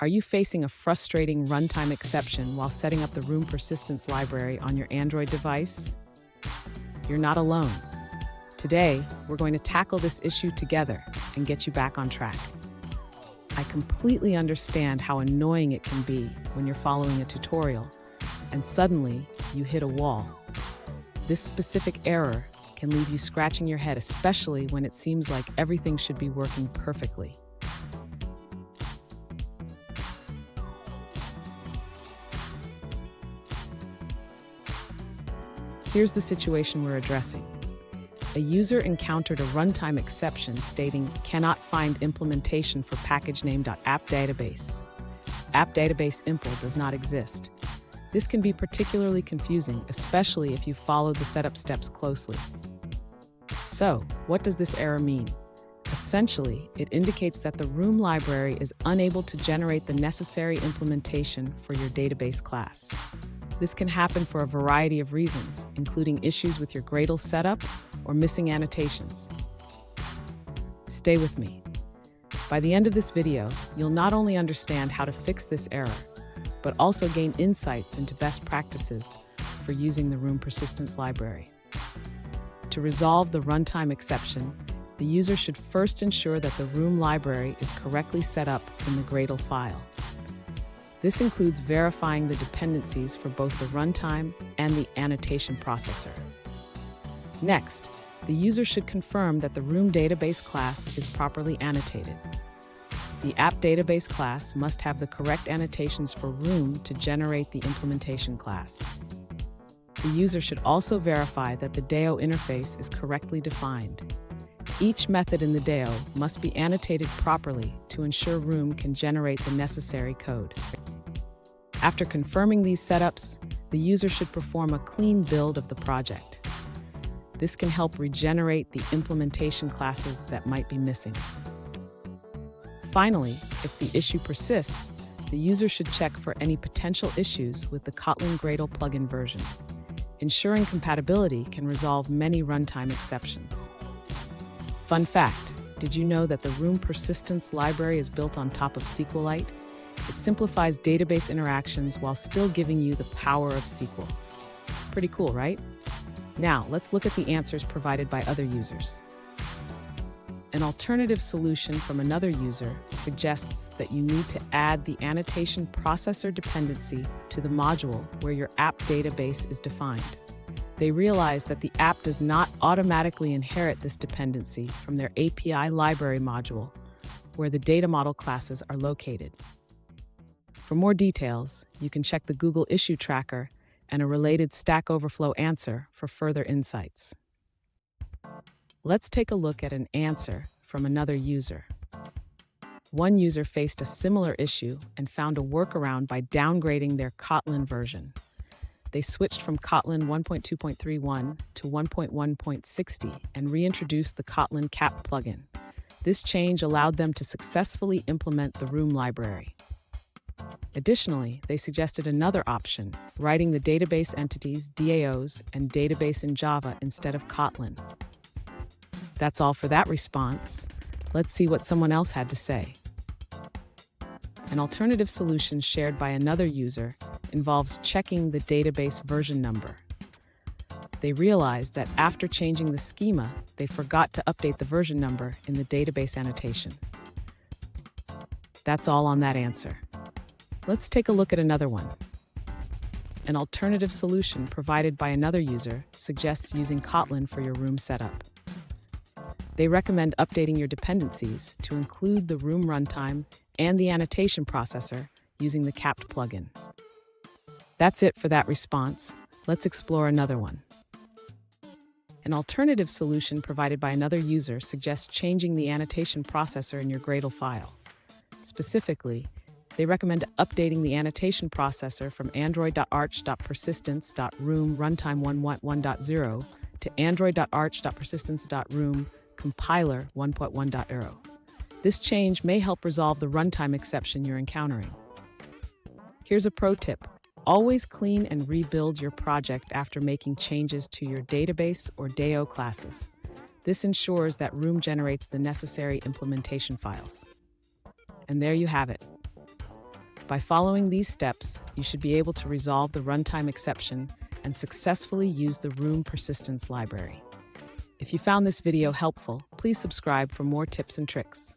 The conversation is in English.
Are you facing a frustrating runtime exception while setting up the room persistence library on your Android device? You're not alone. Today, we're going to tackle this issue together and get you back on track. I completely understand how annoying it can be when you're following a tutorial and suddenly you hit a wall. This specific error can leave you scratching your head, especially when it seems like everything should be working perfectly. Here's the situation we're addressing. A user encountered a runtime exception stating cannot find implementation for package name.appDatabase. AppDatabase does not exist. This can be particularly confusing, especially if you follow the setup steps closely. So, what does this error mean? Essentially, it indicates that the room library is unable to generate the necessary implementation for your database class. This can happen for a variety of reasons, including issues with your Gradle setup or missing annotations. Stay with me. By the end of this video, you'll not only understand how to fix this error, but also gain insights into best practices for using the room persistence library. To resolve the runtime exception, the user should first ensure that the room library is correctly set up in the Gradle file. This includes verifying the dependencies for both the runtime and the annotation processor. Next, the user should confirm that the room database class is properly annotated. The app database class must have the correct annotations for room to generate the implementation class. The user should also verify that the DAO interface is correctly defined. Each method in the DAO must be annotated properly to ensure room can generate the necessary code. After confirming these setups, the user should perform a clean build of the project. This can help regenerate the implementation classes that might be missing. Finally, if the issue persists, the user should check for any potential issues with the Kotlin Gradle plugin version. Ensuring compatibility can resolve many runtime exceptions. Fun fact, did you know that the room persistence library is built on top of SQLite? It simplifies database interactions while still giving you the power of SQL. Pretty cool, right? Now, let's look at the answers provided by other users. An alternative solution from another user suggests that you need to add the annotation processor dependency to the module where your app database is defined. They realize that the app does not automatically inherit this dependency from their API library module, where the data model classes are located. For more details, you can check the Google issue tracker and a related Stack Overflow answer for further insights. Let's take a look at an answer from another user. One user faced a similar issue and found a workaround by downgrading their Kotlin version. They switched from Kotlin 1.2.31 to 1.1.60 and reintroduced the Kotlin cap plugin. This change allowed them to successfully implement the room library. Additionally, they suggested another option, writing the database entities, DAOs, and database in Java instead of Kotlin. That's all for that response. Let's see what someone else had to say. An alternative solution shared by another user involves checking the database version number. They realized that after changing the schema, they forgot to update the version number in the database annotation. That's all on that answer. Let's take a look at another one. An alternative solution provided by another user suggests using Kotlin for your room setup. They recommend updating your dependencies to include the room runtime and the annotation processor using the capped plugin. That's it for that response. Let's explore another one. An alternative solution provided by another user suggests changing the annotation processor in your Gradle file. Specifically, they recommend updating the annotation processor from android.arch.persistence.room runtime 1.1.0 to android.arch.persistence.room compiler 1.1.0. This change may help resolve the runtime exception you're encountering. Here's a pro tip. Always clean and rebuild your project after making changes to your database or DAO classes. This ensures that Room generates the necessary implementation files. And there you have it. By following these steps, you should be able to resolve the runtime exception and successfully use the room persistence library. If you found this video helpful, please subscribe for more tips and tricks.